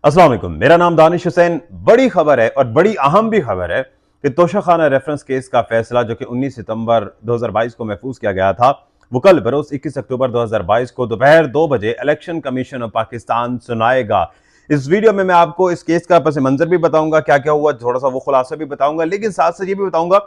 अस्सलाम वालेकुम, मेरा नाम दानिश हुसैन। बड़ी खबर है और बड़ी अहम भी खबर है कि तोशाखाना रेफरेंस केस का फैसला जो कि 19 सितंबर 2022 को महफूज किया गया था, वो कल बरोज 21 अक्टूबर 2022 को दोपहर 2 बजे इलेक्शन कमीशन ऑफ पाकिस्तान सुनाएगा। इस वीडियो में मैं आपको इस केस का पस मंजर भी बताऊंगा, क्या क्या हुआ, थोड़ा सा वो खुलासा भी बताऊंगा, लेकिन साथ साथ ये भी बताऊंगा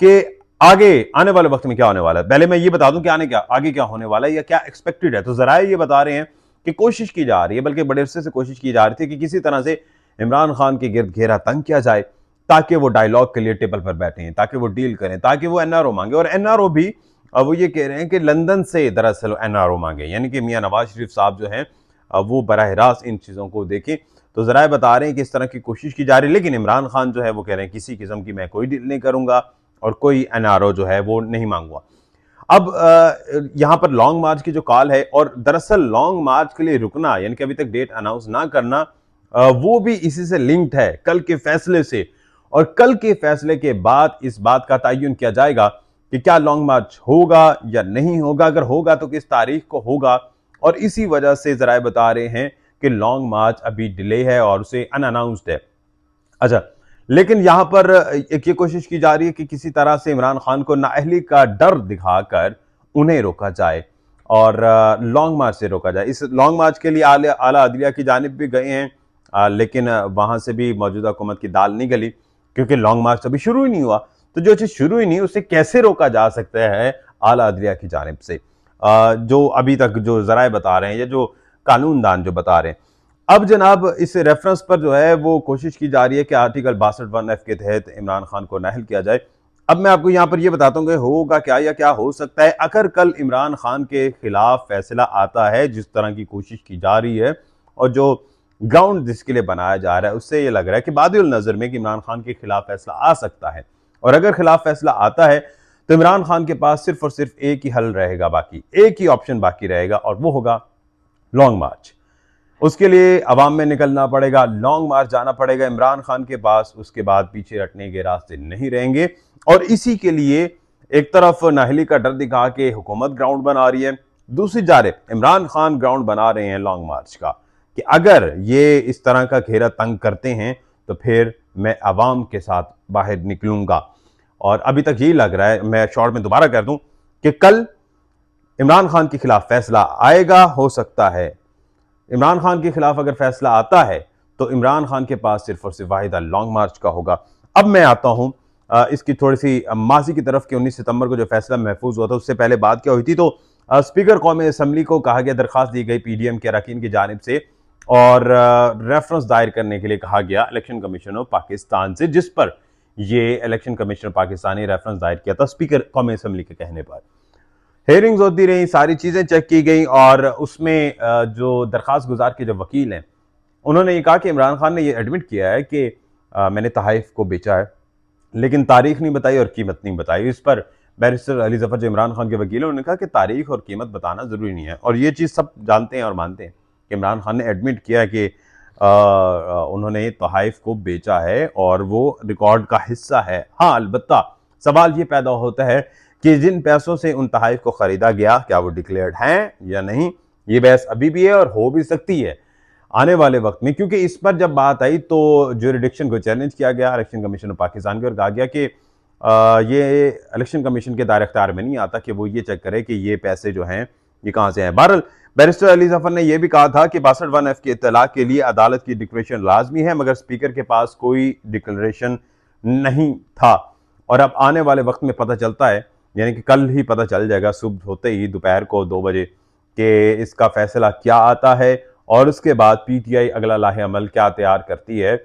कि आगे आने वाले वक्त में क्या होने वाला है। पहले मैं ये बता दूं कि आगे क्या होने वाला है या क्या एक्सपेक्टेड है। तो जरा ये बता रहे हैं कि कोशिश की जा रही है, बल्कि बड़े अरसे से कोशिश की जा रही थी कि किसी तरह से इमरान खान के गिर्द घेरा तंग किया जाए ताकि वो डायलॉग के लिए टेबल पर बैठे, ताकि वो डील करें, ताकि वो एनआरओ मांगे। और एनआरओ भी अब वो ये कह रहे हैं कि लंदन से दरअसल एनआरओ मांगे, यानी कि मियां नवाज शरीफ साहब जो हैं वो बराह रास्त इन चीज़ों को देखें। तो जरा बता रहे हैं कि इस तरह की कोशिश की जा रही है, लेकिन इमरान खान जो है वो कह रहे हैं किसी किस्म की मैं कोई डील नहीं करूंगा और कोई एनआरओ जो है वो नहीं मांगूंगा। अब यहां पर लॉन्ग मार्च की जो कॉल है, और दरअसल लॉन्ग मार्च के लिए रुकना यानी कि अभी तक डेट अनाउंस ना करना, वो भी इसी से लिंक्ड है कल के फैसले से। और कल के फैसले के बाद इस बात का तयन किया जाएगा कि क्या लॉन्ग मार्च होगा या नहीं होगा, अगर होगा तो किस तारीख को होगा। और इसी वजह से जराए बता रहे हैं कि लॉन्ग मार्च अभी डिले है और उसे अनअनाउंस्ड है। अच्छा, लेकिन यहां पर एक ये कोशिश की जा रही है कि किसी तरह से इमरान खान को नाअहली का डर दिखाकर उन्हें रोका जाए और लॉन्ग मार्च से रोका जाए। इस लॉन्ग मार्च के लिए आला अदलिया की जानिब भी गए हैं, लेकिन वहां से भी मौजूदा हुकूमत की दाल नहीं गली, क्योंकि लॉन्ग मार्च अभी शुरू ही नहीं हुआ। तो जो चीज शुरू ही नहीं, उसे कैसे रोका जा सकता है आला अदलिया की जानिब से, जो अभी तक जो जराए बता रहे हैं या जो कानूनदान जो बता रहे हैं। अब जनाब इस रेफरेंस पर जो है वो कोशिश की जा रही है कि आर्टिकल 62(1)(f) के तहत इमरान खान को नाअहल किया जाए। अब मैं आपको यहां पर यह बताता हूं कि होगा क्या या क्या हो सकता है अगर कल इमरान खान के खिलाफ फैसला आता है, जिस तरह की कोशिश की जा रही है और जो ग्राउंड जिसके लिए बनाया जा रहा है, उससे यह लग रहा है कि बादिल नजर में कि इमरान खान के खिलाफ फैसला आ सकता है। और अगर खिलाफ फैसला आता है तो इमरान खान के पास सिर्फ और सिर्फ एक ही हल रहेगा, बाकी एक ही ऑप्शन बाकी रहेगा, और वो होगा लॉन्ग मार्च। उसके लिए अवाम में निकलना पड़ेगा, लॉन्ग मार्च जाना पड़ेगा इमरान खान के पास, उसके बाद पीछे हटने के रास्ते नहीं रहेंगे। और इसी के लिए एक तरफ नाहली का डर दिखा के हुकूमत ग्राउंड बना रही है, दूसरी जानिब इमरान खान ग्राउंड बना रहे हैं लॉन्ग मार्च का, कि अगर ये इस तरह का घेरा तंग करते हैं तो फिर मैं अवाम के साथ बाहर निकलूंगा। और अभी तक यही लग रहा है, मैं शॉर्ट में दोबारा कर दूं, कि कल इमरान खान के खिलाफ फैसला आएगा। हो सकता है इमरान खान के खिलाफ अगर फैसला आता है तो इमरान खान के पास सिर्फ और सिर्फ वाहिदा लॉन्ग मार्च का होगा। अब मैं आता हूं इसकी थोड़ी सी माजी की तरफ, कि 19 सितंबर को जो फैसला महफूज हुआ था उससे पहले बात क्या हुई थी। तो स्पीकर कौमी असम्बली को कहा गया, दरखास्त दी गई पीडीएम के अरकान की जानिब से, और रेफरेंस दायर करने के लिए कहा गया इलेक्शन कमीशन ऑफ पाकिस्तान से, जिस पर ये इलेक्शन कमीशन ऑफ पाकिस्तान ने रेफरेंस दायर किया था स्पीकर कौमी असम्बली के कहने पर। हेयरिंग्स होती रही, सारी चीज़ें चेक की गई, और उसमें जो दरखास्त गुजार के जो वकील हैं उन्होंने ये कहा कि इमरान खान ने ये एडमिट किया है कि मैंने तहाइफ को बेचा है, लेकिन तारीख नहीं बताई और कीमत नहीं बताई। इस पर बैरिस्टर अली जफर जो इमरान खान के वकील हैं, उन्होंने कहा कि तारीख और कीमत बताना ज़रूरी नहीं है, और ये चीज़ सब जानते हैं और मानते हैं कि इमरान खान ने एडमिट किया है कि उन्होंने तहाइफ को बेचा है और वो रिकॉर्ड का हिस्सा है। हाँ, अलबत्ता सवाल ये पैदा होता है कि जिन पैसों से उन तहाइफ को खरीदा गया, क्या वो डिक्लेयर्ड हैं या नहीं। ये बहस अभी भी है और हो भी सकती है आने वाले वक्त में, क्योंकि इस पर जब बात आई तो ज्यूरिडिक्शन को चैलेंज किया गया इलेक्शन कमीशन ऑफ पाकिस्तान के, और कहा गया कि ये इलेक्शन कमीशन के दायरे इख्तियार में नहीं आता कि वो ये चेक करे कि ये पैसे जो हैं ये कहाँ से हैं। बहरहाल बैरिस्टर अली जफर ने यह भी कहा था कि 62(1)(f) के इत्तला के लिए अदालत की डिक्लेरेशन लाजमी है, मगर स्पीकर के पास कोई डिक्लेरेशन नहीं था। और अब आने वाले वक्त में पता चलता है, यानी कि कल ही पता चल जाएगा सुबह होते ही, दोपहर को 2 बजे, कि इसका फैसला क्या आता है और उसके बाद पीटीआई अगला लाहे अमल क्या तैयार करती है।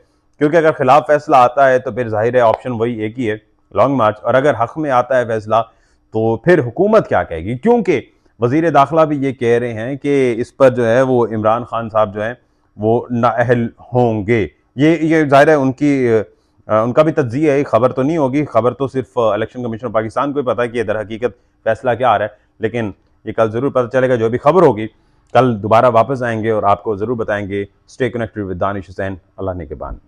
क्योंकि अगर खिलाफ फैसला आता है तो फिर जाहिर है ऑप्शन वही एक ही है, लॉन्ग मार्च। और अगर हक में आता है फैसला तो फिर हुकूमत क्या कहेगी, क्योंकि वजीर दाखिला भी ये कह रहे हैं कि इस पर जो है वो इमरान खान साहब जो हैं वो नाअहल होंगे। ये जाहिर है उनका भी तज्जिया है, खबर तो नहीं होगी, खबर तो सिर्फ इलेक्शन कमीशन पाकिस्तान को ही पता है कि दर हकीकत फैसला क्या आ रहा है। लेकिन ये कल जरूर पता चलेगा, जो भी खबर होगी कल दोबारा वापस आएंगे और आपको जरूर बताएंगे। Stay connected with Danish Hussain. अल्लाह ने के बान।